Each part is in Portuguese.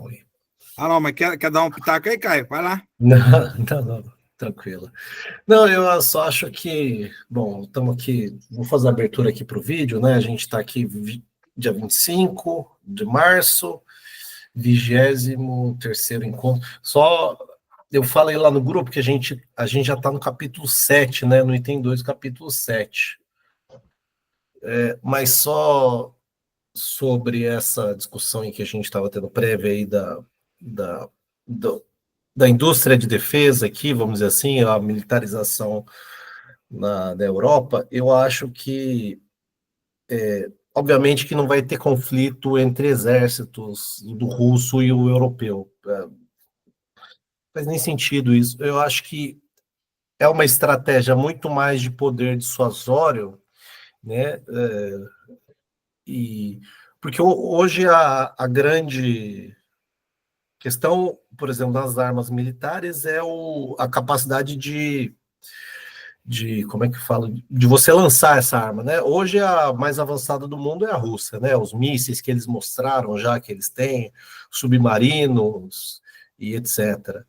aí. Ah, não, mas quer dar um pitaco aí, Caio? Vai lá. Não, tranquilo. Não, eu só acho que, bom, estamos aqui, vou fazer a abertura aqui para o vídeo, né? A gente está aqui dia 25 de março, 23º encontro. Só eu falei lá no grupo que a gente já está no capítulo 7, né? No item 2, capítulo 7. Mas só sobre essa discussão em que a gente estava tendo prévia aí da, da indústria de defesa aqui, vamos dizer assim, a militarização da Europa, eu acho que, obviamente, que não vai ter conflito entre exércitos do russo e o europeu. Faz nem sentido isso. Eu acho que é uma estratégia muito mais de poder dissuasório, né? Porque hoje a grande questão, por exemplo, das armas militares é a capacidade como é que fala, de você lançar essa arma, né? Hoje a mais avançada do mundo é a Rússia, né? Os mísseis que eles mostraram já que eles têm, submarinos e etc.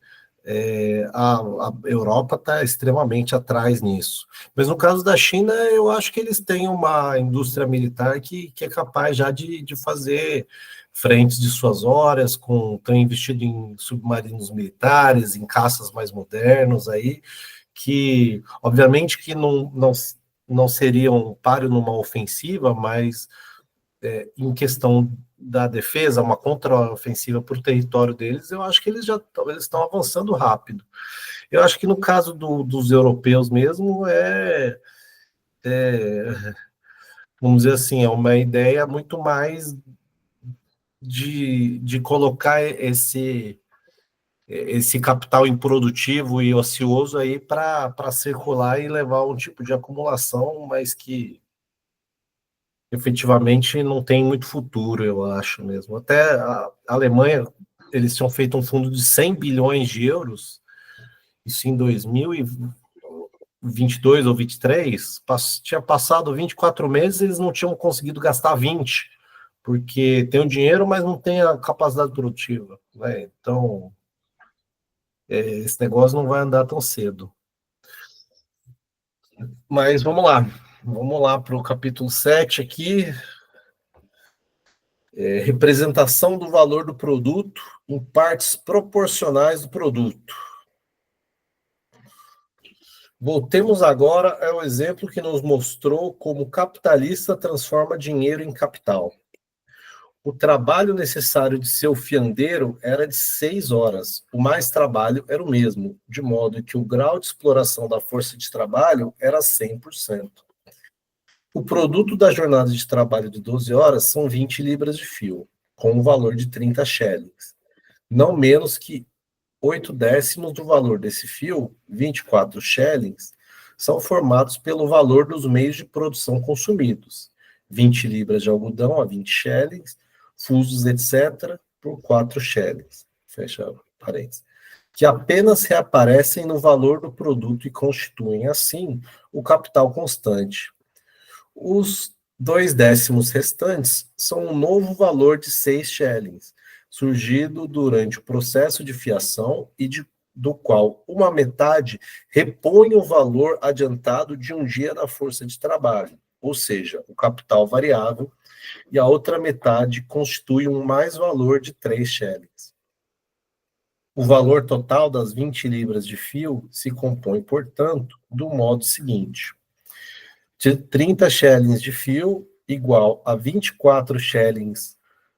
A Europa está extremamente atrás nisso. Mas no caso da China, eu acho que eles têm uma indústria militar que é capaz já de fazer frentes dissuasórias, estão investindo em submarinos militares, em caças mais modernos aí, que obviamente que não seriam páreo numa ofensiva, mas em questão da defesa, uma contraofensiva para o território deles, eu acho que eles estão avançando rápido. Eu acho que no caso dos europeus mesmo, vamos dizer assim, é uma ideia muito mais de colocar esse capital improdutivo e ocioso aí para circular e levar um tipo de acumulação, mas que efetivamente não tem muito futuro, eu acho mesmo. Até a Alemanha, eles tinham feito um fundo de 100 bilhões de euros, isso em 2022 ou 23, tinha passado 24 meses, eles não tinham conseguido gastar 20, porque tem o dinheiro, mas não tem a capacidade produtiva, né? Então, esse negócio não vai andar tão cedo. Mas vamos lá para o capítulo 7 aqui. Representação do valor do produto em partes proporcionais do produto. Voltemos agora ao exemplo que nos mostrou como o capitalista transforma dinheiro em capital. O trabalho necessário de seu fiandeiro era de 6 horas. O mais trabalho era o mesmo, de modo que o grau de exploração da força de trabalho era 100%. O produto da jornada de trabalho de 12 horas são 20 libras de fio, com um valor de 30 shillings. Não menos que 8 décimos do valor desse fio, 24 shillings, são formados pelo valor dos meios de produção consumidos. 20 libras de algodão a 20 shillings, fusos, etc., por 4 shillings. Fecha parênteses. Que apenas reaparecem no valor do produto e constituem, assim, o capital constante. Os 2 décimos restantes são um novo valor de 6 shillings, surgido durante o processo de fiação e do qual uma metade repõe o valor adiantado de um dia da força de trabalho, ou seja, o capital variável, e a outra metade constitui um mais-valor de 3 shillings. O valor total das 20 libras de fio se compõe, portanto, do modo seguinte: 30 shillings de fio igual a 24 shillings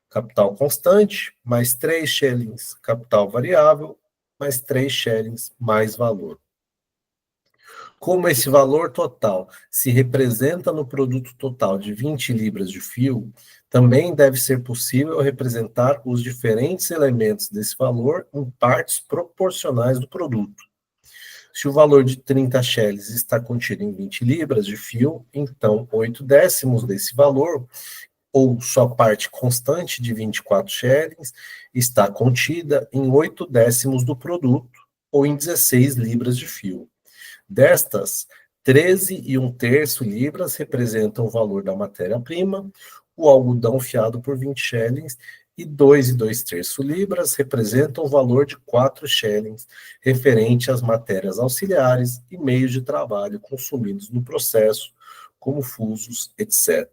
capital constante, mais 3 shillings capital variável, mais 3 shillings mais valor. Como esse valor total se representa no produto total de 20 libras de fio, também deve ser possível representar os diferentes elementos desse valor em partes proporcionais do produto. Se o valor de 30 shillings está contido em 20 libras de fio, então 8 décimos desse valor, ou sua parte constante de 24 shillings, está contida em 8 décimos do produto, ou em 16 libras de fio. Destas, 13 e 1/3 libras representam o valor da matéria-prima, o algodão fiado por 20 shillings, e 2,2 libras representam o valor de 4 shillings, referente às matérias auxiliares e meios de trabalho consumidos no processo, como fusos, etc.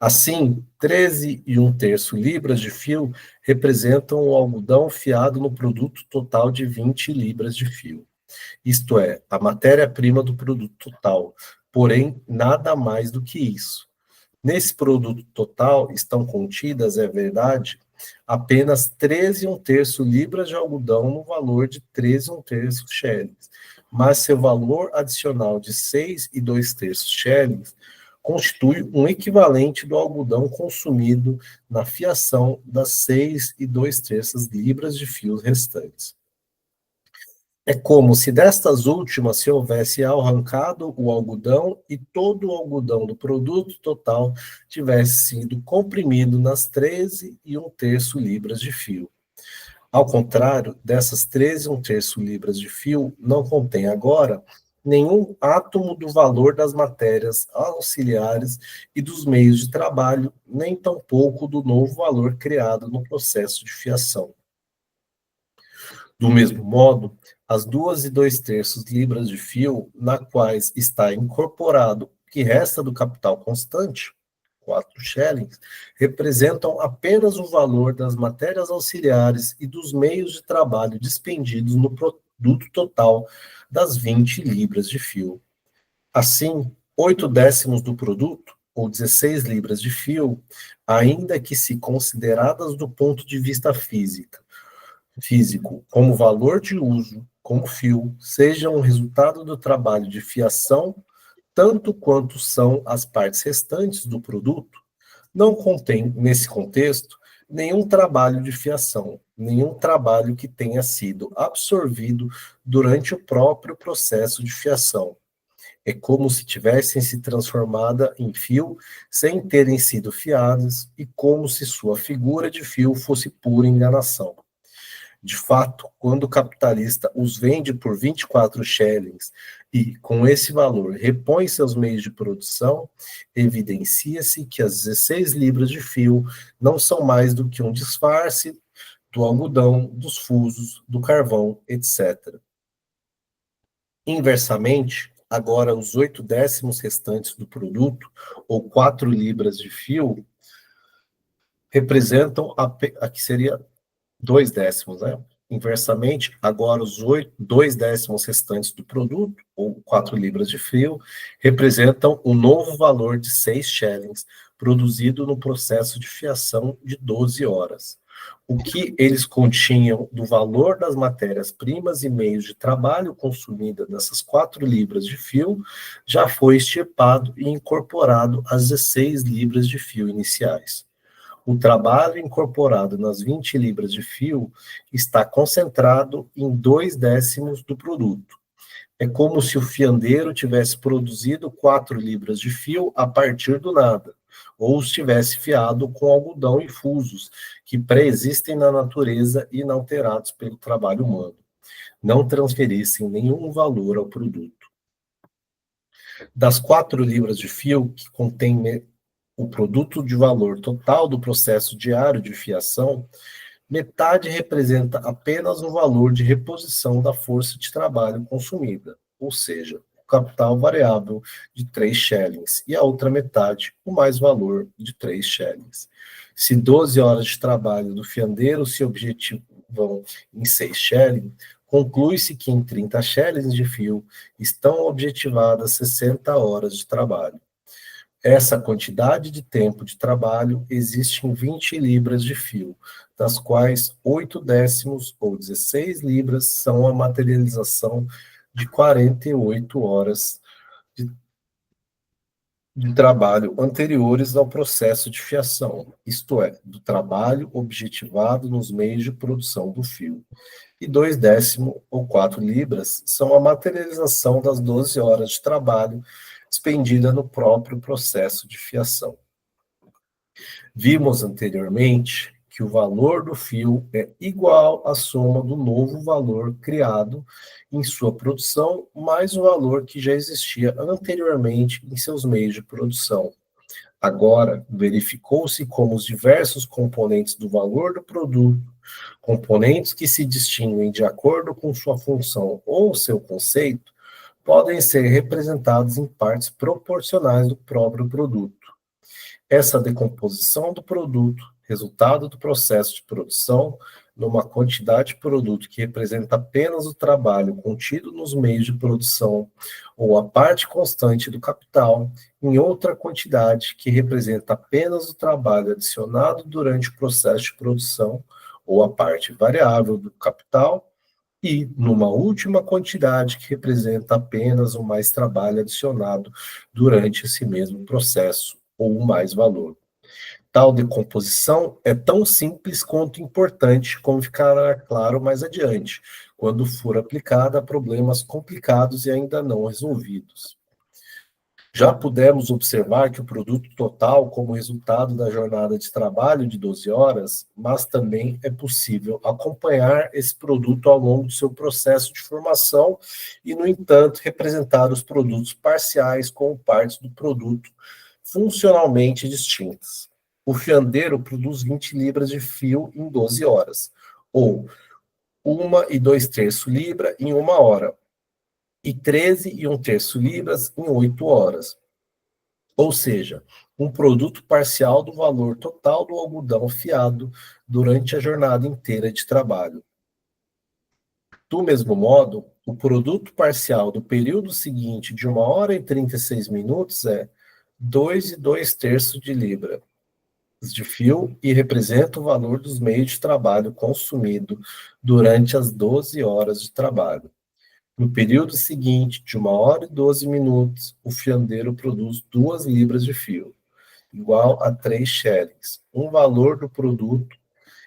Assim, 13,1 libras de fio representam o algodão fiado no produto total de 20 libras de fio. Isto é, a matéria-prima do produto total, porém, nada mais do que isso. Nesse produto total estão contidas, é verdade, apenas 13,1 libras de algodão no valor de 13,1 shillings, mas seu valor adicional de 6,2 shillings constitui um equivalente do algodão consumido na fiação das 6,2 libras de fios restantes. É como se destas últimas se houvesse arrancado o algodão e todo o algodão do produto total tivesse sido comprimido nas 13,1 libras de fio. Ao contrário, dessas 13,1 libras de fio, não contém agora nenhum átomo do valor das matérias auxiliares e dos meios de trabalho, nem tampouco do novo valor criado no processo de fiação. Do mesmo modo, as 2,2 libras de fio, na quais está incorporado o que resta do capital constante, 4 shillings, representam apenas o valor das matérias auxiliares e dos meios de trabalho despendidos no produto total das 20 libras de fio. Assim, 8/10 do produto, ou 16 libras de fio, ainda que se consideradas do ponto de vista físico, como valor de uso, como fio, sejam o resultado do trabalho de fiação, tanto quanto são as partes restantes do produto, não contém, nesse contexto, nenhum trabalho de fiação, nenhum trabalho que tenha sido absorvido durante o próprio processo de fiação. É como se tivessem se transformado em fio sem terem sido fiadas e como se sua figura de fio fosse pura enganação. De fato, quando o capitalista os vende por 24 shillings e, com esse valor, repõe seus meios de produção, evidencia-se que as 16 libras de fio não são mais do que um disfarce do algodão, dos fusos, do carvão, etc. Inversamente, agora os 8/10 restantes do produto, ou 4 libras de fio, representam aqui seria 2/10, né? Inversamente, agora os 2/10 restantes do produto, ou 4 libras de fio, representam o novo valor de 6 shillings, produzido no processo de fiação de 12 horas. O que eles continham do valor das matérias-primas e meios de trabalho consumida nessas 4 libras de fio, já foi extirpado e incorporado às 16 libras de fio iniciais. O trabalho incorporado nas 20 libras de fio está concentrado em 2/10 do produto. É como se o fiandeiro tivesse produzido 4 libras de fio a partir do nada, ou os tivesse fiado com algodão e fusos, que preexistem na natureza e inalterados pelo trabalho humano, não transferissem nenhum valor ao produto. Das 4 libras de fio, que contém o produto de valor total do processo diário de fiação, metade representa apenas o valor de reposição da força de trabalho consumida, ou seja, o capital variável de 3 shillings, e a outra metade, o mais valor de 3 shillings. Se 12 horas de trabalho do fiandeiro se objetivam em 6 shillings, conclui-se que em 30 shillings de fio estão objetivadas 60 horas de trabalho. Essa quantidade de tempo de trabalho existe em 20 libras de fio, das quais 8/10 ou 16 libras são a materialização de 48 horas de trabalho anteriores ao processo de fiação, isto é, do trabalho objetivado nos meios de produção do fio. E 2/10 ou 4 libras são a materialização das 12 horas de trabalho expendida no próprio processo de fiação. Vimos anteriormente que o valor do fio é igual à soma do novo valor criado em sua produção, mais o valor que já existia anteriormente em seus meios de produção. Agora, verificou-se como os diversos componentes do valor do produto, componentes que se distinguem de acordo com sua função ou seu conceito, podem ser representados em partes proporcionais do próprio produto. Essa decomposição do produto, resultado do processo de produção, numa quantidade de produto que representa apenas o trabalho contido nos meios de produção, ou a parte constante do capital, em outra quantidade que representa apenas o trabalho adicionado durante o processo de produção, ou a parte variável do capital, e numa última quantidade que representa apenas o mais trabalho adicionado durante esse mesmo processo, ou o mais valor. Tal decomposição é tão simples quanto importante, como ficará claro mais adiante, quando for aplicada a problemas complicados e ainda não resolvidos. Já pudemos observar que o produto total como resultado da jornada de trabalho de 12 horas, mas também é possível acompanhar esse produto ao longo do seu processo de formação e, no entanto, representar os produtos parciais como partes do produto funcionalmente distintas. O fiandeiro produz 20 libras de fio em 12 horas, ou 1 2/3 libra em 1 hora, e 13 1/3 libras em 8 horas. Ou seja, um produto parcial do valor total do algodão fiado durante a jornada inteira de trabalho. Do mesmo modo, o produto parcial do período seguinte de 1 hora e 36 minutos é 2 2/3 de libra de fio e representa o valor dos meios de trabalho consumido durante as 12 horas de trabalho. No período seguinte, de 1 hora e 12 minutos, o fiandeiro produz 2 libras de fio, igual a 3 shillings, um valor do produto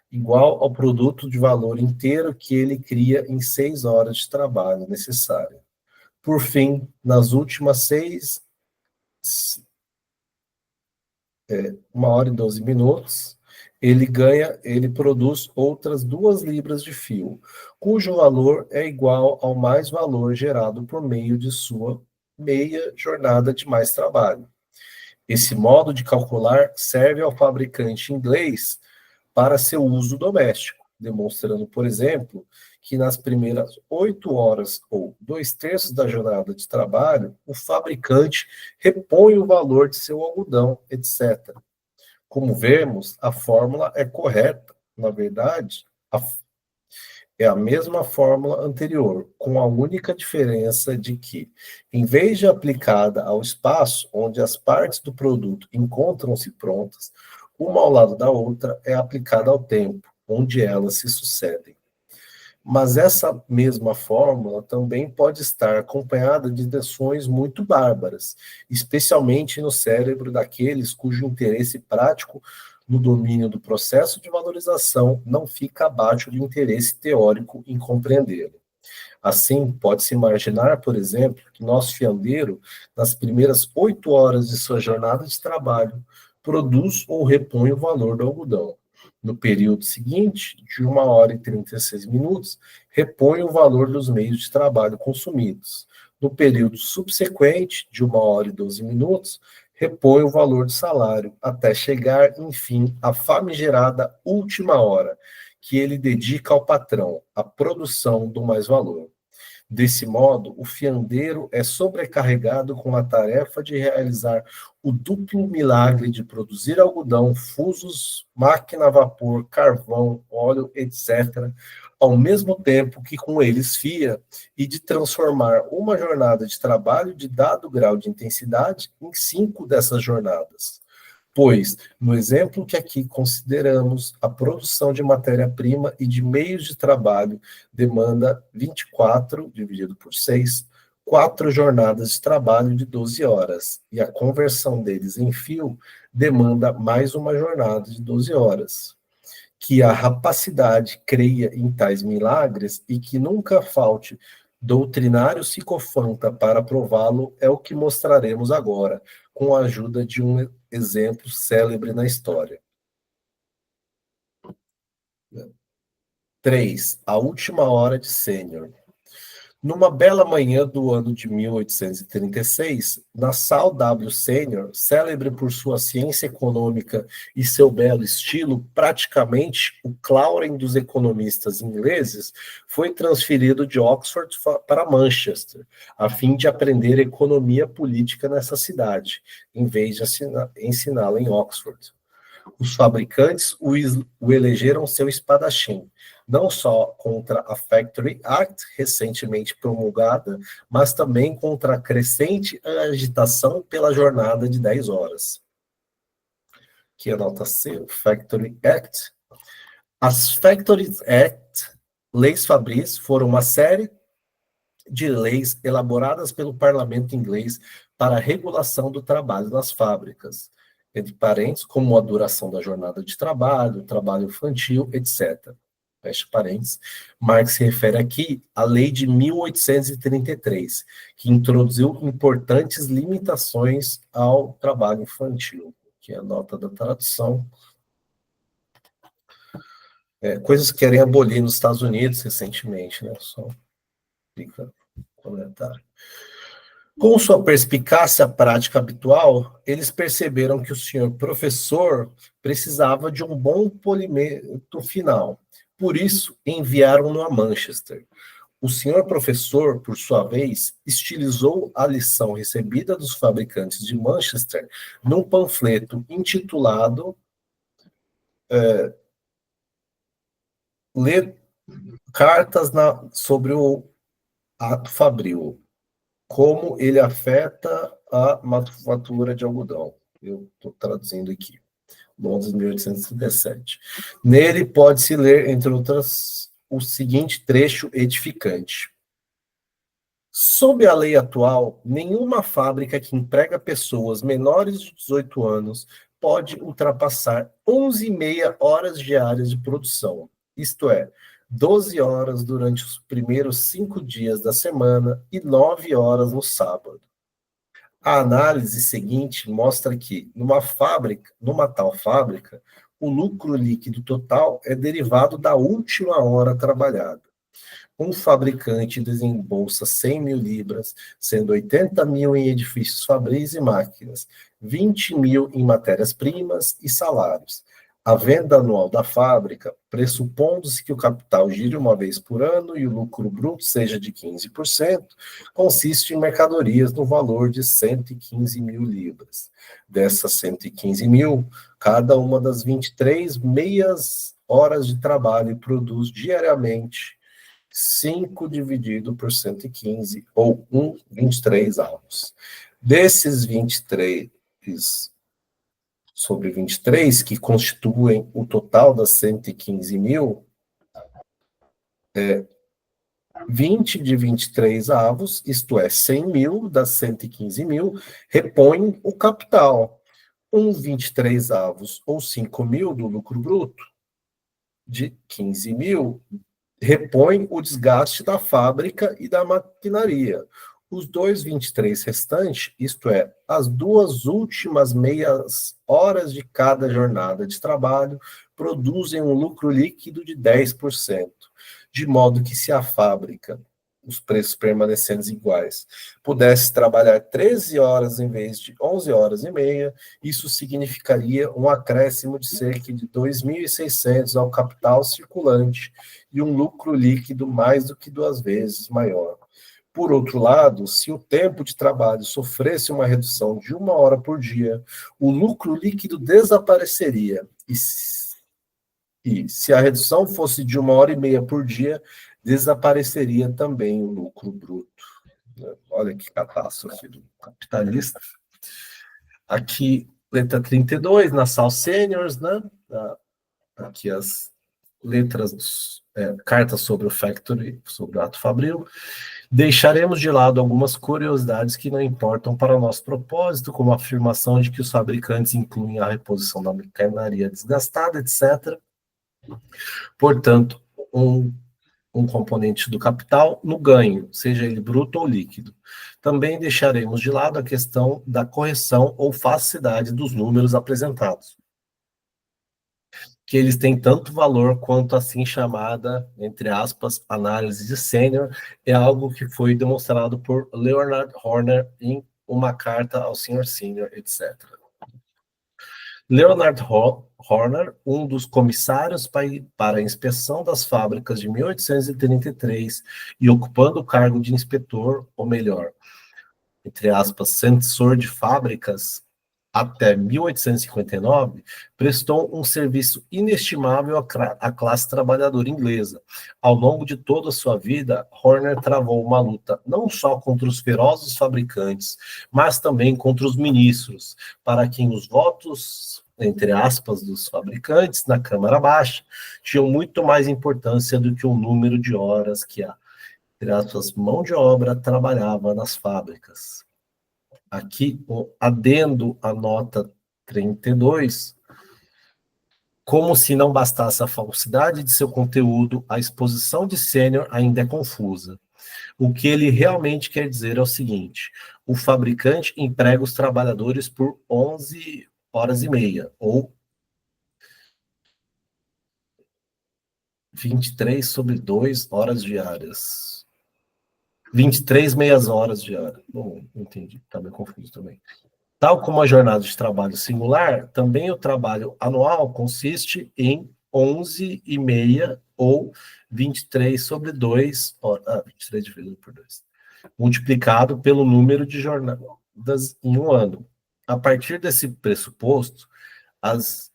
igual ao produto de valor inteiro que ele cria em 6 horas de trabalho necessário. Por fim, nas últimas 1 hora e 12 minutos, ele produz outras 2 libras de fio, cujo valor é igual ao mais valor gerado por meio de sua meia jornada de mais trabalho. Esse modo de calcular serve ao fabricante inglês para seu uso doméstico, demonstrando, por exemplo, que nas primeiras 8 horas ou 2/3 da jornada de trabalho, o fabricante repõe o valor de seu algodão, etc. Como vemos, a fórmula é correta. Na verdade, é a mesma fórmula anterior, com a única diferença de que, em vez de aplicada ao espaço onde as partes do produto encontram-se prontas, uma ao lado da outra, é aplicada ao tempo, onde elas se sucedem. Mas essa mesma fórmula também pode estar acompanhada de lições muito bárbaras, especialmente no cérebro daqueles cujo interesse prático no domínio do processo de valorização não fica abaixo do interesse teórico em compreendê-lo. Assim, pode-se imaginar, por exemplo, que nosso fiandeiro, nas primeiras 8 horas de sua jornada de trabalho, produz ou repõe o valor do algodão. No período seguinte, de 1 hora e 36 minutos, repõe o valor dos meios de trabalho consumidos. No período subsequente, de 1 hora e 12 minutos, repõe o valor do salário, até chegar, enfim, à famigerada última hora, que ele dedica ao patrão, a produção do mais-valor. Desse modo, o fiandeiro é sobrecarregado com a tarefa de realizar o duplo milagre de produzir algodão, fusos, máquina a vapor, carvão, óleo, etc., ao mesmo tempo que com eles fia, e de transformar uma jornada de trabalho de dado grau de intensidade em 5 dessas jornadas. Pois, no exemplo que aqui consideramos, a produção de matéria-prima e de meios de trabalho demanda 24 dividido por 6, 4 jornadas de trabalho de 12 horas, e a conversão deles em fio demanda mais uma jornada de 12 horas. Que a rapacidade creia em tais milagres e que nunca falte doutrinário psicofanta para prová-lo é o que mostraremos agora, com a ajuda de um exemplo célebre na história. 3. A última hora de Sênior. Numa bela manhã do ano de 1836, Nassau W. Sênior, célebre por sua ciência econômica e seu belo estilo, praticamente o Clauren dos economistas ingleses, foi transferido de Oxford para Manchester, a fim de aprender economia política nessa cidade, em vez de ensiná-la em Oxford. Os fabricantes o elegeram seu espadachim, não só contra a Factory Act, recentemente promulgada, mas também contra a crescente agitação pela jornada de 10 horas. Aqui a nota C, Factory Act. As Factory Act, leis fabris, foram uma série de leis elaboradas pelo parlamento inglês para a regulação do trabalho nas fábricas, entre parênteses, como a duração da jornada de trabalho, trabalho infantil, etc. Fecha parênteses. Marx se refere aqui à Lei de 1833, que introduziu importantes limitações ao trabalho infantil, que é a nota da tradução. Coisas que querem abolir nos Estados Unidos recentemente, né? Só fica comentário. Com sua perspicácia prática habitual, eles perceberam que o senhor professor precisava de um bom polimento final. Por isso, enviaram-no a Manchester. O senhor professor, por sua vez, estilizou a lição recebida dos fabricantes de Manchester num panfleto intitulado Cartas sobre o ato fabril. Como ele afeta a manufatura de algodão. Eu estou traduzindo aqui. Londres, 1837. Nele pode-se ler, entre outras, o seguinte trecho edificante. Sob a lei atual, nenhuma fábrica que emprega pessoas menores de 18 anos pode ultrapassar 11,5 horas diárias de produção, isto é, 12 horas durante os primeiros 5 dias da semana e 9 horas no sábado. A análise seguinte mostra que, numa tal fábrica, o lucro líquido total é derivado da última hora trabalhada. Um fabricante desembolsa 100 mil libras, sendo 80 mil em edifícios fabris e máquinas, 20 mil em matérias-primas e salários. A venda anual da fábrica, pressupondo-se que o capital gire uma vez por ano e o lucro bruto seja de 15%, consiste em mercadorias no valor de 115 mil libras. Dessas 115 mil, cada uma das 23 meias horas de trabalho produz diariamente 5 dividido por 115, ou 23 avos. Desses 23 sobre 23, que constituem o total das 115 mil, 20 de 23 avos, isto é, 100 mil das 115 mil, repõem o capital. 23 avos, ou 5 mil do lucro bruto, de 15 mil, repõe o desgaste da fábrica e da maquinaria. Os 23 restantes, isto é, as 2 últimas meias horas de cada jornada de trabalho, produzem um lucro líquido de 10%, de modo que se a fábrica, os preços permanecendo iguais, pudesse trabalhar 13 horas em vez de 11 horas e meia, isso significaria um acréscimo de cerca de 2.600 ao capital circulante e um lucro líquido mais do que 2 vezes maior. Por outro lado, se o tempo de trabalho sofresse uma redução de 1 hora por dia, o lucro líquido desapareceria. E se a redução fosse de 1h30 por dia, desapareceria também o lucro bruto. Olha que catástrofe do capitalista. Aqui, letra 32, Nassau Seniors, né? Aqui as letras, cartas sobre o Factory, sobre o ato fabril. Deixaremos de lado algumas curiosidades que não importam para o nosso propósito, como a afirmação de que os fabricantes incluem a reposição da maquinaria desgastada, etc. Portanto, um componente do capital no ganho, seja ele bruto ou líquido. Também deixaremos de lado a questão da correção ou falsidade dos números apresentados, que eles têm tanto valor quanto a assim chamada, entre aspas, análise de sênior, é algo que foi demonstrado por Leonard Horner em uma carta ao Sr. Senior, etc. Leonard Horner, um dos comissários para a inspeção das fábricas de 1833 e ocupando o cargo de inspetor, ou melhor, entre aspas, censor de fábricas, até 1859, prestou um serviço inestimável à classe trabalhadora inglesa. Ao longo de toda a sua vida, Horner travou uma luta não só contra os ferozes fabricantes, mas também contra os ministros, para quem os votos, entre aspas, dos fabricantes na Câmara Baixa tinham muito mais importância do que o número de horas que a, entre aspas, mão de obra trabalhava nas fábricas. Aqui, adendo à nota 32, como se não bastasse a falsidade de seu conteúdo, a exposição de Sênior ainda é confusa. O que ele realmente quer dizer é o seguinte: o fabricante emprega os trabalhadores por 11 horas e meia, ou 23 sobre 2 horas diárias. 23 meias horas diárias. Não entendi, está meio confuso também. Tal como a jornada de trabalho singular, também o trabalho anual consiste em 11 e meia ou 23 sobre 2, 23 dividido por 2, multiplicado pelo número de jornadas em um ano. A partir desse pressuposto, as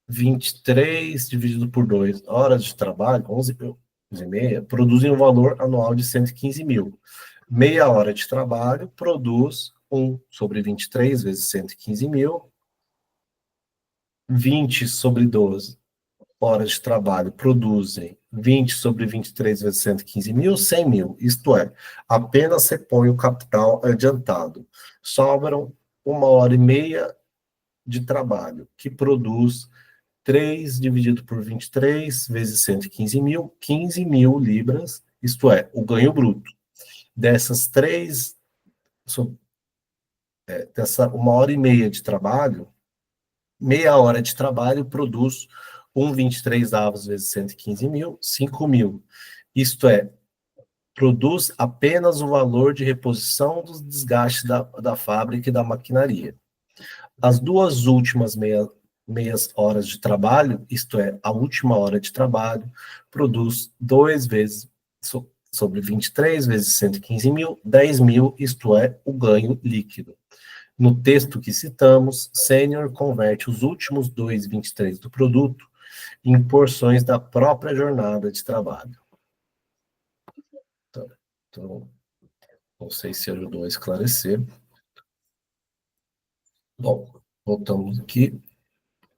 23 dividido por 2 horas de trabalho, 11 e meia, produzem um valor anual de 115 mil. Meia hora de trabalho produz 1 sobre 23 vezes 115 mil. 20 sobre 12 horas de trabalho produzem 20 sobre 23 vezes 115 mil, 100 mil. Isto é, apenas repõe o capital adiantado. Sobram 1 hora e meia de trabalho, que produz 3 dividido por 23 vezes 115 mil, 15 mil libras, isto é, o ganho bruto. Dessas dessa 1 hora e meia de trabalho, meia hora de trabalho produz 1,23 avos vezes 115 mil, 5 mil. Isto é, produz apenas o valor de reposição dos desgastes da fábrica e da maquinaria. As duas últimas meias horas de trabalho, isto é, a última hora de trabalho, produz 2 vezes sobre 23 vezes 115 mil, 10 mil, isto é, o ganho líquido. No texto que citamos, Sênior converte os últimos 2,23 do produto em porções da própria jornada de trabalho. Então, não sei se ajudou a esclarecer. Bom, voltamos aqui.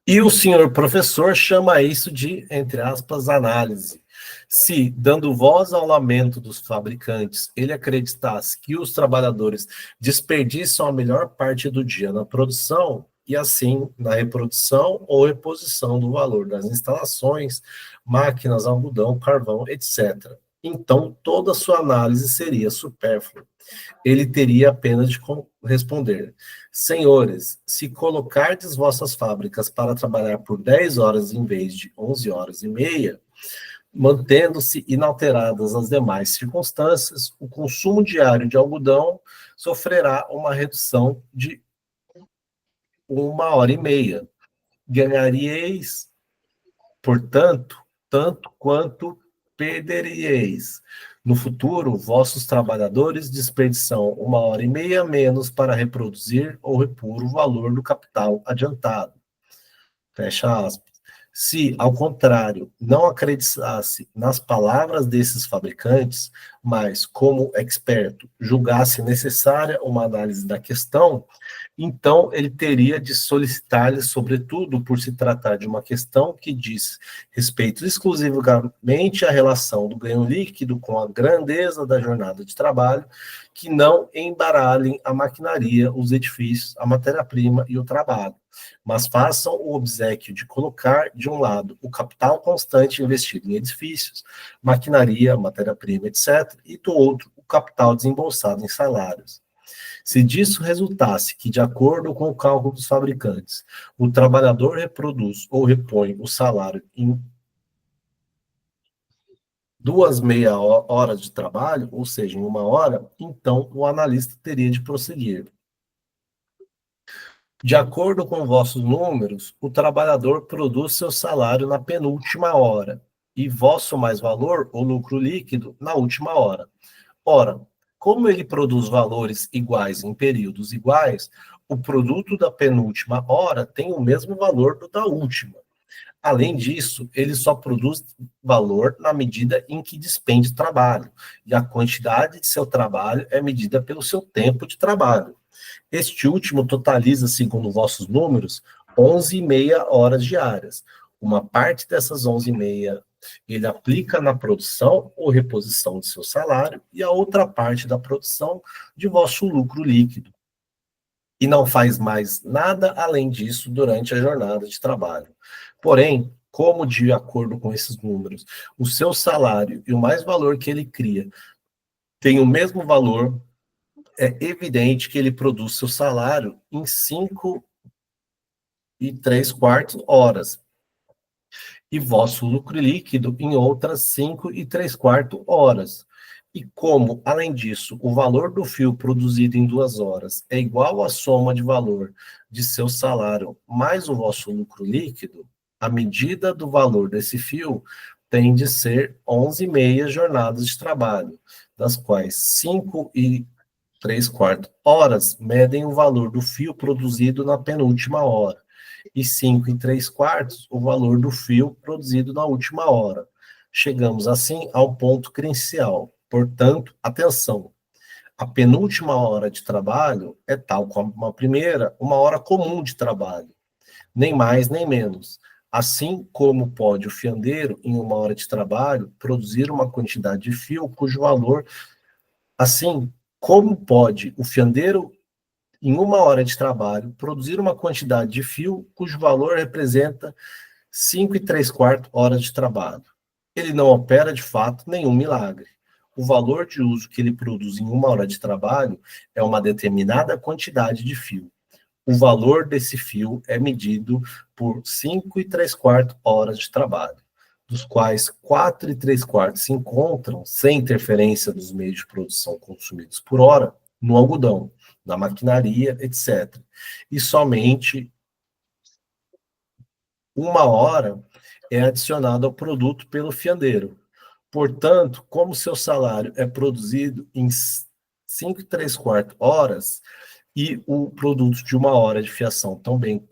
E o senhor professor chama isso de, entre aspas, análise. Se, dando voz ao lamento dos fabricantes, ele acreditasse que os trabalhadores desperdiçam a melhor parte do dia na produção, e assim na reprodução ou reposição do valor das instalações, máquinas, algodão, carvão, etc., então toda a sua análise seria supérflua. Ele teria apenas de responder: senhores, se colocardes vossas fábricas para trabalhar por 10 horas em vez de 11 horas e meia, mantendo-se inalteradas as demais circunstâncias, o consumo diário de algodão sofrerá uma redução de 1 hora e meia. Ganharíeis, portanto, tanto quanto perderíeis. No futuro, vossos trabalhadores desperdiçam 1 hora e meia menos para reproduzir ou repor o valor do capital adiantado. Fecha aspas. Se, ao contrário, não acreditasse nas palavras desses fabricantes, mas, como experto, julgasse necessária uma análise da questão, então ele teria de solicitar-lhes, sobretudo por se tratar de uma questão que diz respeito exclusivamente à relação do ganho líquido com a grandeza da jornada de trabalho, que não embaralhem a maquinaria, os edifícios, a matéria-prima e o trabalho, mas façam o obséquio de colocar, de um lado, o capital constante investido em edifícios, maquinaria, matéria-prima, etc., e do outro, o capital desembolsado em salários. Se disso resultasse que, de acordo com o cálculo dos fabricantes, o trabalhador reproduz ou repõe o salário em 2 meia horas de trabalho, ou seja, em 1 hora, então o analista teria de prosseguir. De acordo com vossos números, o trabalhador produz seu salário na penúltima hora, e vosso mais-valor, ou lucro líquido, na última hora. Ora, como ele produz valores iguais em períodos iguais, o produto da penúltima hora tem o mesmo valor do da última. Além disso, ele só produz valor na medida em que despende trabalho, e a quantidade de seu trabalho é medida pelo seu tempo de trabalho. Este último totaliza, segundo vossos números, 11,5 horas diárias. Uma parte dessas 11,5 ele aplica na produção ou reposição de seu salário e a outra parte da produção de vosso lucro líquido. E não faz mais nada além disso durante a jornada de trabalho. Porém, como de acordo com esses números, o seu salário e o mais-valor que ele cria têm o mesmo valor, é evidente que ele produz seu salário em 5,3 horas e vosso lucro líquido em outras 5,3 horas. E como, além disso, o valor do fio produzido em 2 horas é igual à soma de valor de seu salário mais o vosso lucro líquido, a medida do valor desse fio tem de ser 11,5 jornadas de trabalho, das quais 5,3 horas medem o valor do fio produzido na penúltima hora, e 5,3 o valor do fio produzido na última hora. Chegamos assim ao ponto crucial. Portanto, atenção, a penúltima hora de trabalho é tal como a primeira, uma hora comum de trabalho, nem mais nem menos. Assim como pode o fiandeiro, em 1 hora de trabalho, produzir uma quantidade de fio cujo valor, assim como pode o fiandeiro, em 1 hora de trabalho, produzir uma quantidade de fio cujo valor representa 5,3 horas de trabalho. Ele não opera, de fato, nenhum milagre. O valor de uso que ele produz em 1 hora de trabalho é uma determinada quantidade de fio. O valor desse fio é medido por 5,3 horas de trabalho, dos quais 4,3 se encontram, sem interferência dos meios de produção consumidos por hora, no algodão, na maquinaria, etc. E somente 1 hora é adicionada ao produto pelo fiandeiro. Portanto, como seu salário é produzido em 5,3 horas, e o produto de 1 hora de fiação também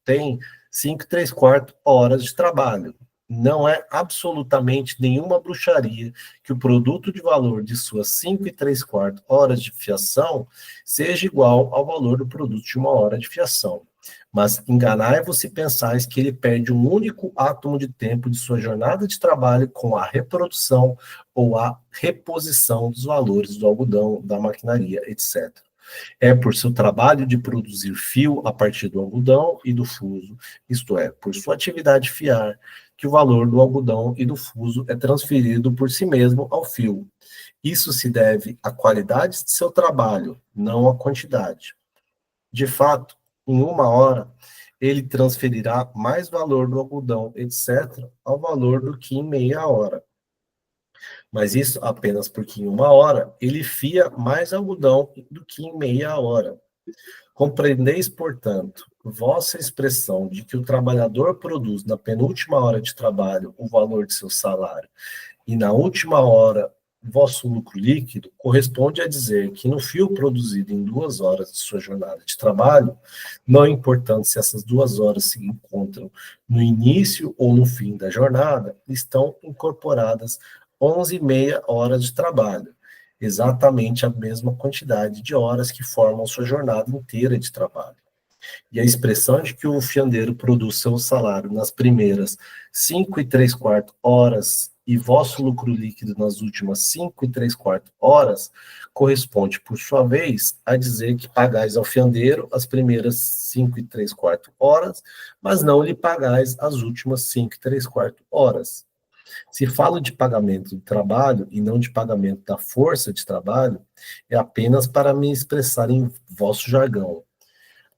tem 5,3 horas de trabalho. Não é absolutamente nenhuma bruxaria que o produto de valor de suas 5,3 horas de fiação seja igual ao valor do produto de 1 hora de fiação. Mas enganai-vos se pensais que ele perde um único átomo de tempo de sua jornada de trabalho com a reprodução ou a reposição dos valores do algodão, da maquinaria, etc. É por seu trabalho de produzir fio a partir do algodão e do fuso, isto é, por sua atividade fiar, que o valor do algodão e do fuso é transferido por si mesmo ao fio. Isso se deve à qualidade de seu trabalho, não à quantidade. De fato, em 1 hora, ele transferirá mais valor do algodão, etc., ao valor do que em meia hora. Mas isso apenas porque em 1 hora ele fia mais algodão do que em meia hora. Compreendeis, portanto, vossa expressão de que o trabalhador produz na penúltima hora de trabalho o valor de seu salário e na última hora vosso lucro líquido corresponde a dizer que no fio produzido em 2 horas de sua jornada de trabalho, não importando se essas 2 horas se encontram no início ou no fim da jornada, estão incorporadas 11,5 horas de trabalho, exatamente a mesma quantidade de horas que formam sua jornada inteira de trabalho. E a expressão de que o fiandeiro produz seu salário nas primeiras 5,3 horas e vosso lucro líquido nas últimas 5,3 horas corresponde, por sua vez, a dizer que pagais ao fiandeiro as primeiras 5,3 horas, mas não lhe pagais as últimas 5,3 horas. Se falo de pagamento do trabalho e não de pagamento da força de trabalho, é apenas para me expressar em vosso jargão.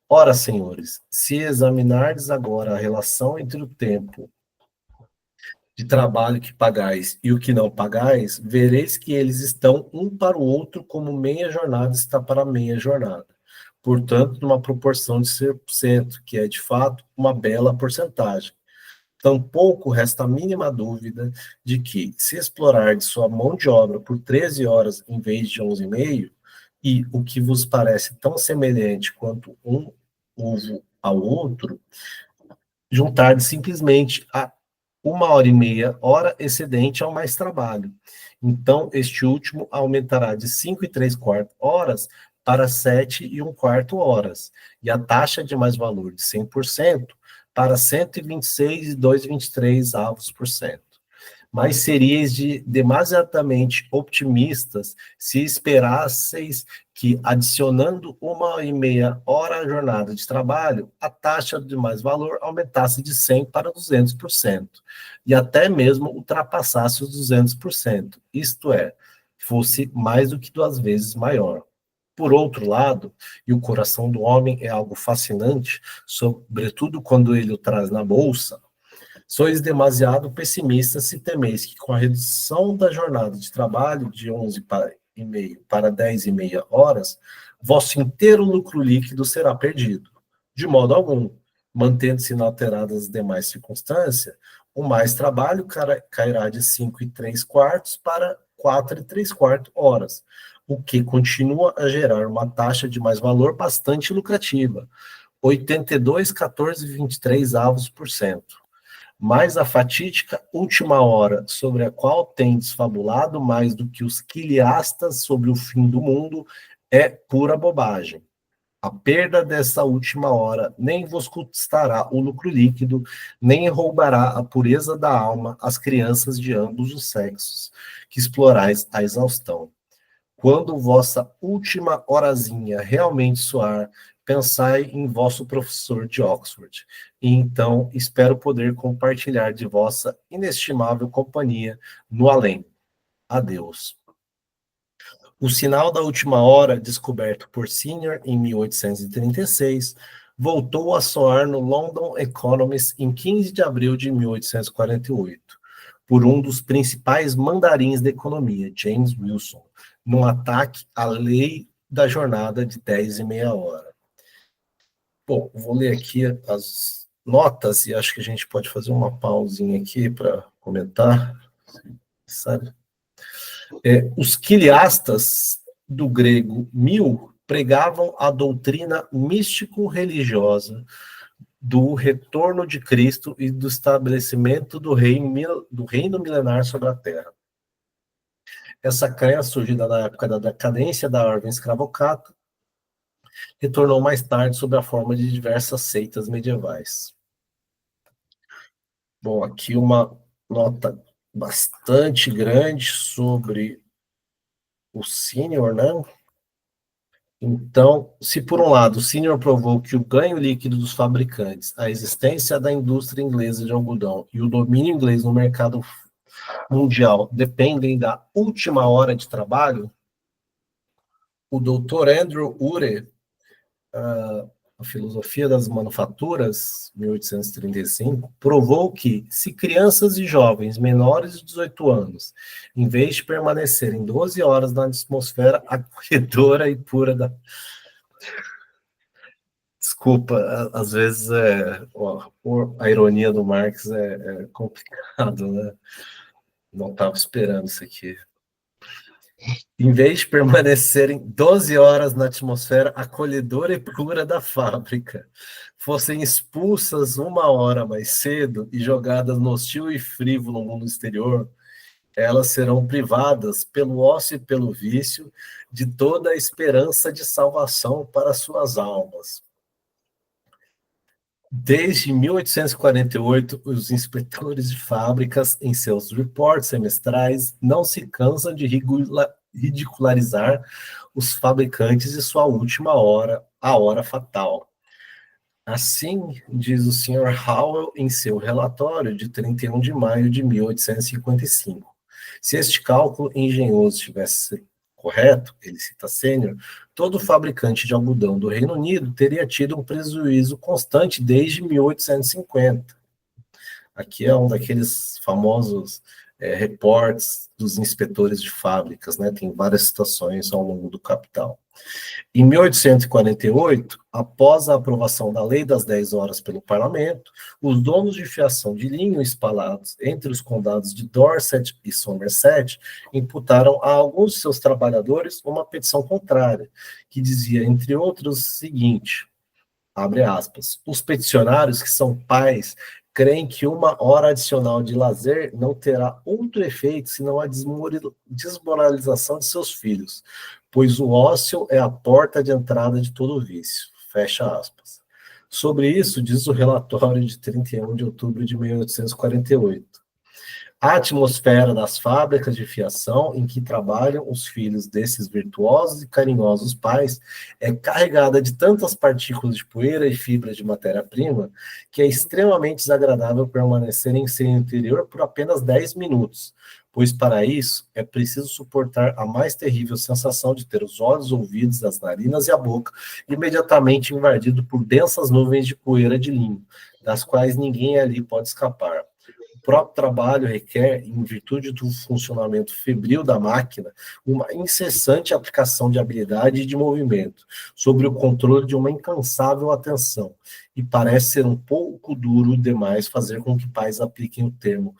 Ora, senhores, se examinardes agora a relação entre o tempo de trabalho que pagais e o que não pagais, vereis que eles estão um para o outro como meia jornada está para meia jornada. Portanto, numa proporção de 100%, que é de fato uma bela porcentagem. Tampouco resta a mínima dúvida de que, se explorar de sua mão de obra por 13 horas em vez de 11,5, e o que vos parece tão semelhante quanto um ovo ao outro, juntar simplesmente a 1h30, hora excedente ao mais trabalho. Então, este último aumentará de 5,75 horas para 7,25 horas, e a taxa de mais-valor de 100% para 126,223%. Mas seríeis demasiadamente optimistas se esperasseis que, adicionando 1h30 hora à jornada de trabalho, a taxa de mais-valor aumentasse de 100% para 200%, e até mesmo ultrapassasse os 200%, isto é, fosse mais do que 2 vezes maior. Por outro lado, e o coração do homem é algo fascinante, sobretudo quando ele o traz na bolsa, sois demasiado pessimistas se temeis que, com a redução da jornada de trabalho de 11,5 para 10,5 horas, vosso inteiro lucro líquido será perdido. De modo algum, mantendo-se inalteradas as demais circunstâncias, o mais trabalho cairá de 5,75 para 4,75 horas, o que continua a gerar uma taxa de mais-valor bastante lucrativa, 82,1423%. Mas a fatídica última hora, sobre a qual tendes fabulado mais do que os quiliastas sobre o fim do mundo, é pura bobagem. A perda dessa última hora nem vos custará o lucro líquido, nem roubará a pureza da alma às crianças de ambos os sexos, que explorais a exaustão. Quando vossa última horazinha realmente soar, pensai em vosso professor de Oxford, e então espero poder compartilhar de vossa inestimável companhia no além. Adeus. O sinal da última hora, descoberto por Senior em 1836, voltou a soar no London Economist em 15 de abril de 1848, por um dos principais mandarins da economia, James Wilson, num ataque à lei da jornada de 10,5 horas. Bom, vou ler aqui as notas e acho que a gente pode fazer uma pausinha aqui para comentar, sabe? Os quiliastas, do grego mil, pregavam a doutrina místico-religiosa do retorno de Cristo e do estabelecimento do reino milenar sobre a Terra. Essa crença, surgida na época da decadência da ordem escravocrata, retornou mais tarde sob a forma de diversas seitas medievais. Bom, aqui uma nota bastante grande sobre o Senior, né? Então, se por um lado o Senior provou que o ganho líquido dos fabricantes, a existência da indústria inglesa de algodão e o domínio inglês no mercado mundial dependem da última hora de trabalho, o Dr. Andrew Ure, a Filosofia das Manufaturas, 1835, provou que, se crianças e jovens menores de 18 anos, em vez de permanecerem 12 horas na atmosfera acolhedora e pura da... Desculpa, às vezes a ironia do Marx é complicado, né? Não estava esperando isso aqui. Em vez de permanecerem 12 horas na atmosfera acolhedora e pura da fábrica, fossem expulsas 1 hora mais cedo e jogadas no hostil e frívolo mundo exterior, elas serão privadas pelo ócio e pelo vício de toda a esperança de salvação para suas almas. Desde 1848, os inspetores de fábricas, em seus reportes semestrais, não se cansam de ridicularizar os fabricantes e sua última hora, a hora fatal. Assim, diz o Sr. Howell em seu relatório de 31 de maio de 1855. Se este cálculo engenhoso estivesse correto, ele cita Sênior, todo fabricante de algodão do Reino Unido teria tido um prejuízo constante desde 1850. Aqui é um daqueles famosos reportes dos inspetores de fábricas, né? Tem várias situações ao longo do Capital. Em 1848, após a aprovação da Lei das 10 Horas pelo Parlamento, os donos de fiação de linho espalhados entre os condados de Dorset e Somerset imputaram a alguns de seus trabalhadores uma petição contrária, que dizia, entre outros, o seguinte, abre aspas, os peticionários que são pais creem que uma hora adicional de lazer não terá outro efeito senão a desmoralização de seus filhos, pois o ócio é a porta de entrada de todo vício. Fecha aspas. Sobre isso, diz o relatório de 31 de outubro de 1848. A atmosfera das fábricas de fiação em que trabalham os filhos desses virtuosos e carinhosos pais é carregada de tantas partículas de poeira e fibras de matéria-prima que é extremamente desagradável permanecer em seu interior por apenas 10 minutos, pois para isso é preciso suportar a mais terrível sensação de ter os olhos, ouvidos, as narinas e a boca imediatamente invadido por densas nuvens de poeira de linho, das quais ninguém ali pode escapar. O próprio trabalho requer, em virtude do funcionamento febril da máquina, uma incessante aplicação de habilidade e de movimento, sobre o controle de uma incansável atenção, e parece ser um pouco duro demais fazer com que pais apliquem o termo,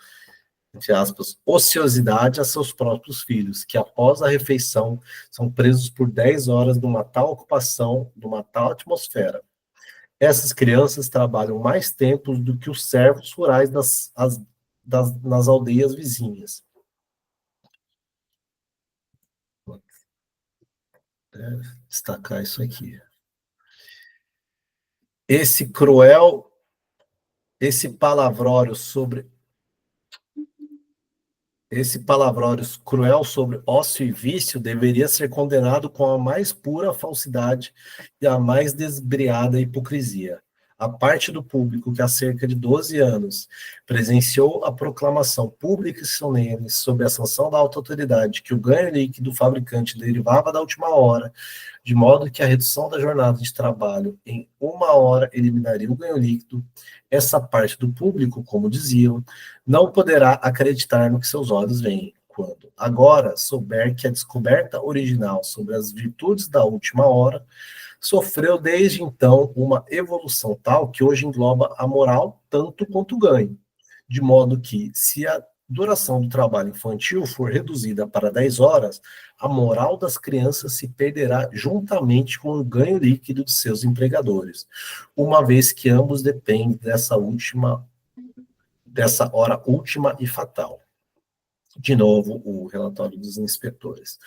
entre aspas, ociosidade a seus próprios filhos, que após a refeição são presos por 10 horas numa tal ocupação, numa tal atmosfera. Essas crianças trabalham mais tempo do que os servos rurais nas aldeias vizinhas. Vou destacar isso aqui. Esse cruel, esse palavrório cruel sobre ócio e vício deveria ser condenado com a mais pura falsidade e a mais desbriada hipocrisia. A parte do público que há cerca de 12 anos presenciou a proclamação pública e solene sob a sanção da alta autoridade que o ganho líquido do fabricante derivava da última hora, de modo que a redução da jornada de trabalho em 1 hora eliminaria o ganho líquido, essa parte do público, como diziam, não poderá acreditar no que seus olhos veem, quando agora souber que a descoberta original sobre as virtudes da última hora sofreu desde então uma evolução tal que hoje engloba a moral tanto quanto o ganho, de modo que, se a duração do trabalho infantil for reduzida para 10 horas, a moral das crianças se perderá juntamente com o ganho líquido de seus empregadores, uma vez que ambos dependem dessa hora última e fatal. De novo, o relatório dos inspetores.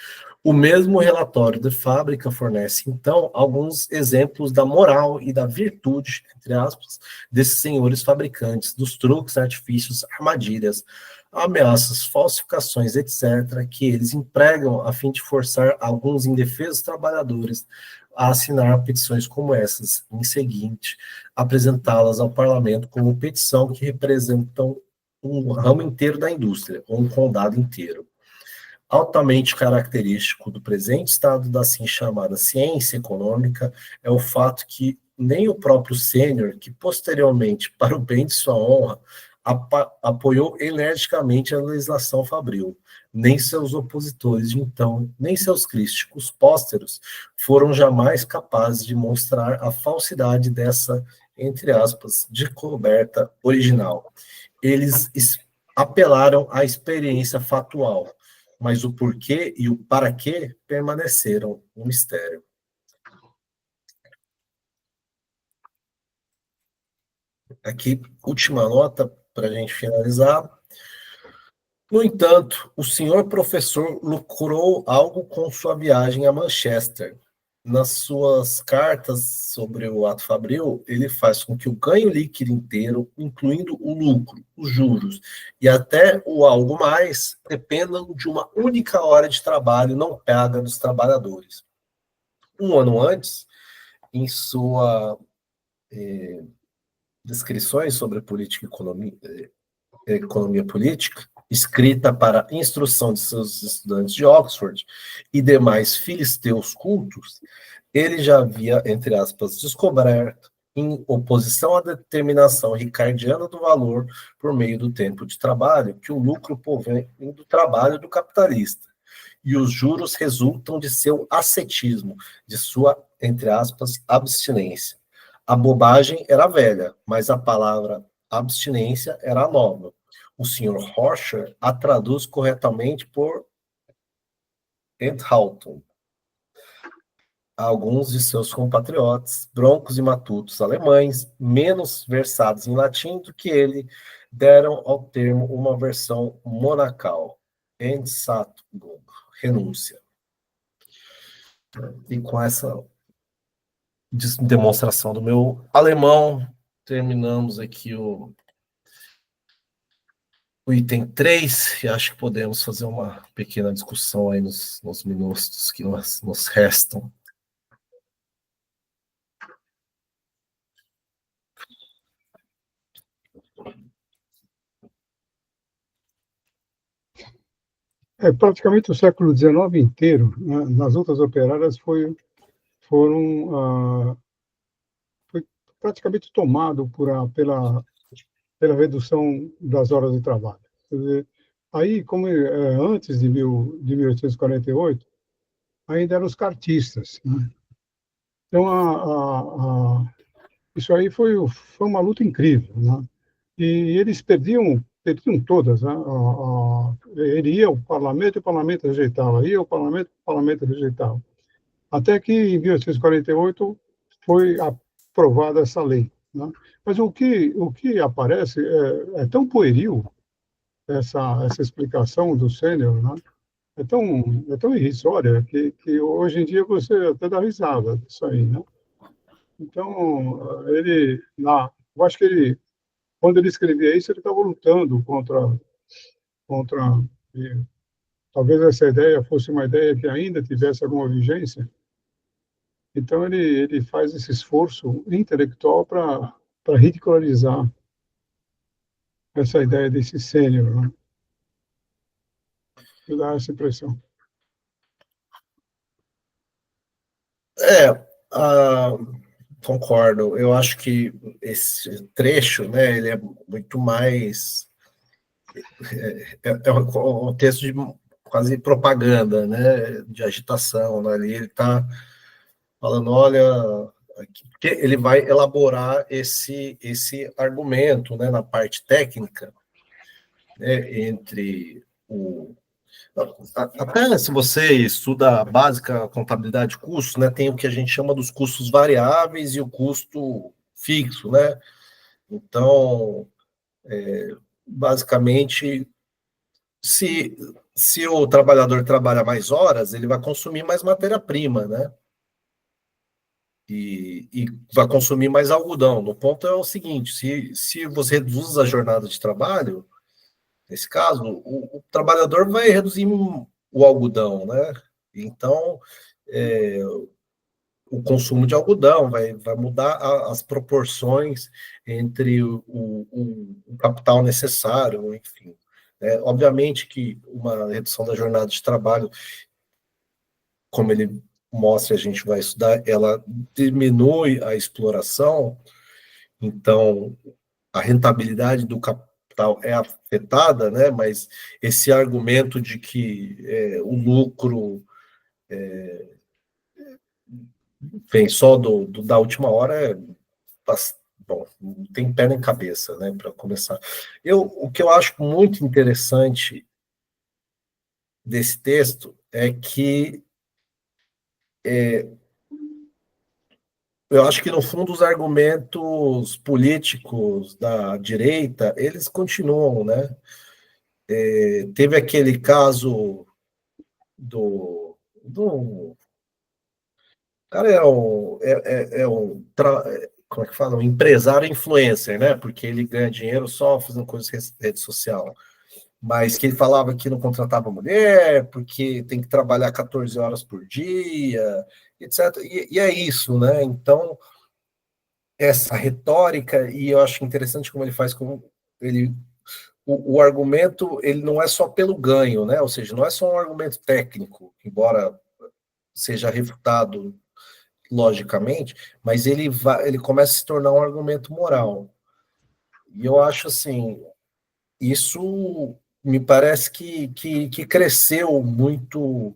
O mesmo relatório de fábrica fornece, então, alguns exemplos da moral e da virtude, entre aspas, desses senhores fabricantes, dos truques, artifícios, armadilhas, ameaças, falsificações, etc., que eles empregam a fim de forçar alguns indefesos trabalhadores a assinar petições como essas, em seguinte, apresentá-las ao parlamento como petição que representam um ramo inteiro da indústria, ou um condado inteiro. Altamente característico do presente estado da assim chamada ciência econômica é o fato que nem o próprio Sênior, que posteriormente, para o bem de sua honra, apoiou energicamente a legislação fabril, nem seus opositores de então, nem seus críticos pósteros foram jamais capazes de mostrar a falsidade dessa, entre aspas, descoberta original. Eles apelaram à experiência factual, mas o porquê e o para quê permaneceram um mistério. Aqui, última nota para a gente finalizar. No entanto, o senhor professor lucrou algo com sua viagem a Manchester. Nas suas cartas sobre o ato fabril, ele faz com que o ganho líquido inteiro, incluindo o lucro, os juros e até o algo mais, dependam de uma única hora de trabalho não paga dos trabalhadores. Um ano antes, em sua descrições sobre política e economia política, escrita para instrução de seus estudantes de Oxford e demais filisteus cultos, ele já havia, entre aspas, descoberto, em oposição à determinação ricardiana do valor por meio do tempo de trabalho, que o lucro provém do trabalho do capitalista, e os juros resultam de seu ascetismo, de sua, entre aspas, abstinência. A bobagem era velha, mas a palavra abstinência era nova. O Sr. Horcher a traduz corretamente por Enthaltung. Alguns de seus compatriotas, broncos e matutos alemães, menos versados em latim do que ele, deram ao termo uma versão monacal, Entsagung, renúncia. E com essa demonstração do meu alemão, terminamos aqui o item 3, e acho que podemos fazer uma pequena discussão aí nos minutos que nos restam. Praticamente o século XIX inteiro, né, nas lutas operárias, foi praticamente tomado pela redução das horas de trabalho. Quer dizer, aí, como antes de 1848, ainda eram os cartistas, né? Então, isso aí foi uma luta incrível, né? E eles perdiam todas, né? Ele ia ao parlamento e o parlamento rejeitava, ia ao parlamento e o parlamento rejeitava. Até que, em 1848, foi aprovada essa lei, né? Mas o que aparece é tão pueril, essa explicação do Sênior, né? É tão irrisória que hoje em dia você até dá risada disso aí, né? Então, eu acho que quando ele escrevia isso, ele estava lutando contra e talvez essa ideia fosse uma ideia que ainda tivesse alguma vigência. Então, ele faz esse esforço intelectual para ridicularizar essa ideia desse sênior, né? Me dá essa impressão. Concordo. Eu acho que esse trecho, né, ele é muito mais um texto de quase propaganda, né, de agitação, né, ali ele está falando, olha, porque ele vai elaborar esse argumento, né, na parte técnica, né, entre até se você estuda a básica contabilidade de custos, né, tem o que a gente chama dos custos variáveis e o custo fixo, né? Então, basicamente, se o trabalhador trabalha mais horas, ele vai consumir mais matéria-prima, né? E vai consumir mais algodão. No ponto é o seguinte: se você reduz a jornada de trabalho, nesse caso, o trabalhador vai reduzir o algodão, né? Então, o consumo de algodão vai mudar as proporções entre o capital necessário, enfim. Obviamente que uma redução da jornada de trabalho, como ele mostra, a gente vai estudar, ela diminui a exploração, então a rentabilidade do capital é afetada, né? Mas esse argumento de que o lucro vem só da última hora bom, não tem pé nem cabeça, né? Para começar, o que eu acho muito interessante desse texto é que eu acho que, no fundo, os argumentos políticos da direita, eles continuam, né? Teve aquele caso do cara como é que fala? Um empresário influencer, né? Porque ele ganha dinheiro só fazendo coisas em rede social. Mas que ele falava que não contratava mulher, porque tem que trabalhar 14 horas por dia, etc. E é isso, né? Então, essa retórica, e eu acho interessante como ele faz, como ele o argumento ele não é só pelo ganho, né? Ou seja, não é só um argumento técnico, embora seja refutado logicamente, mas ele começa a se tornar um argumento moral. E eu acho assim, isso me parece que cresceu muito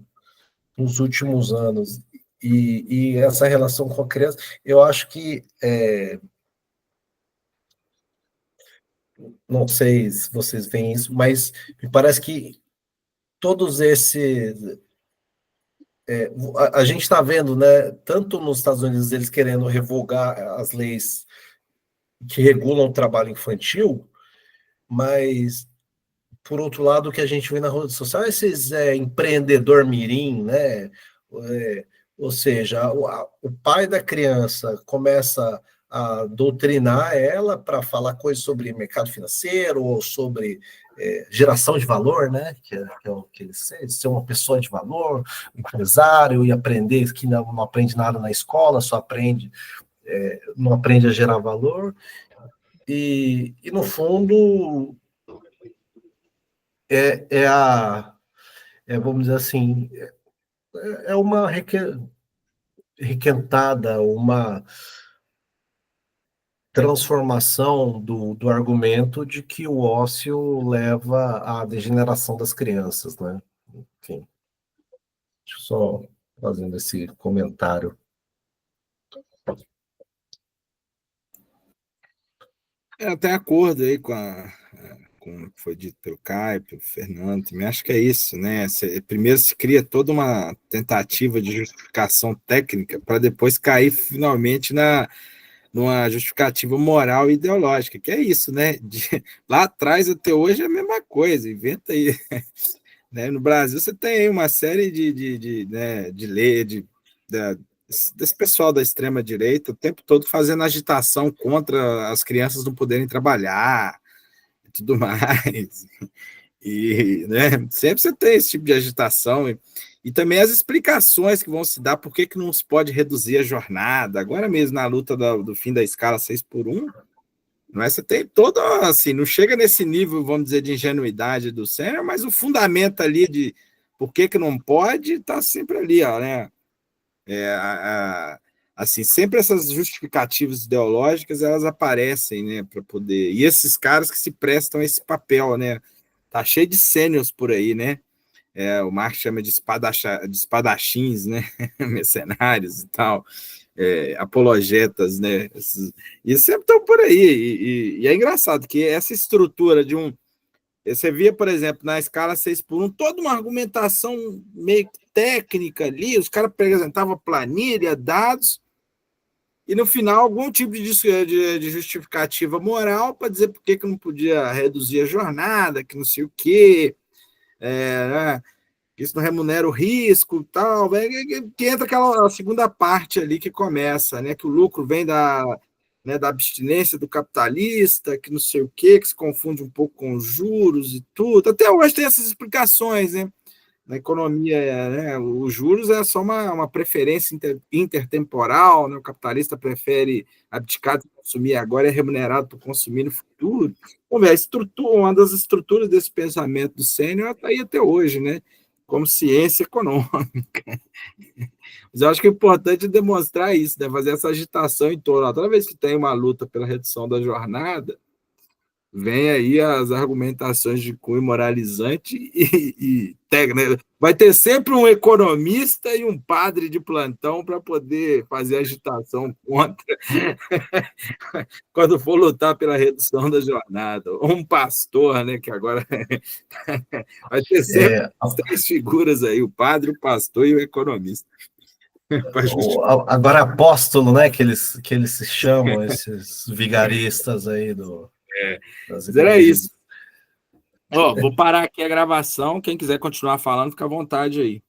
nos últimos anos. E essa relação com a criança, eu acho que, não sei se vocês veem isso, mas me parece que todos esses. A gente está vendo, né, tanto nos Estados Unidos, eles querendo revogar as leis que regulam o trabalho infantil, mas por outro lado, o que a gente vê na rede social, esses empreendedor mirim, né? Ou seja, o pai da criança começa a doutrinar ela para falar coisas sobre mercado financeiro ou sobre geração de valor, né? Que é o que eles ser uma pessoa de valor, um empresário, e aprender que não aprende nada na escola, só aprende, não aprende a gerar valor. E no fundo, vamos dizer assim, é uma requentada, uma transformação do argumento de que o ócio leva à degeneração das crianças, né? Enfim, só fazendo esse comentário. Eu tenho acordo aí com o que foi dito pelo Caio, pelo Fernando, também acho que é isso, né? Primeiro se cria toda uma tentativa de justificação técnica para depois cair finalmente numa justificativa moral e ideológica, que é isso, né? Lá atrás até hoje é a mesma coisa, inventa aí. Né? No Brasil você tem aí uma série de lei, desse pessoal da extrema-direita o tempo todo fazendo agitação contra as crianças não poderem trabalhar e tudo mais. E, né, sempre você tem esse tipo de agitação e também as explicações que vão se dar por que não se pode reduzir a jornada. Agora mesmo na luta do fim da escala 6x1, não é? Você tem todo, assim, não chega nesse nível, vamos dizer, de ingenuidade do Sênior, mas o fundamento ali de por que não pode está sempre ali, ó, né? Assim, sempre essas justificativas ideológicas elas aparecem, né, para poder. E esses caras que se prestam a esse papel, né? Tá cheio de sêniors por aí, né? O Marx chama de espadachins, né? Mercenários e tal, apologetas, né? E sempre estão por aí. E é engraçado que essa estrutura de um. Você via, por exemplo, na escala 6x1, toda uma argumentação meio técnica ali, os caras apresentavam planilha, dados, e no final algum tipo de justificativa moral para dizer por que não podia reduzir a jornada, que não sei o quê, né? Isso não remunera o risco, tal, que entra aquela segunda parte ali que começa, né? Que o lucro vem né, da abstinência do capitalista, que não sei o quê, que se confunde um pouco com os juros e tudo. Até hoje tem essas explicações, né? Na economia, né, os juros é só uma preferência intertemporal, né? O capitalista prefere abdicar de consumir agora e é remunerado por consumir no futuro. Vamos ver, uma das estruturas desse pensamento do Sênior está aí até hoje, né? Como ciência econômica. Mas eu acho que é importante demonstrar isso, né? Fazer essa agitação em torno. Toda vez que tem uma luta pela redução da jornada, vem aí as argumentações de cunho moralizante né? Vai ter sempre um economista e um padre de plantão para poder fazer agitação contra quando for lutar pela redução da jornada. Ou um pastor, né? Que agora vai ter sempre as três figuras aí: o padre, o pastor e o economista. Agora apóstolo, né? Que eles se chamam, esses vigaristas aí do. Mas era isso. Vou parar aqui a gravação. Quem quiser continuar falando, fica à vontade aí.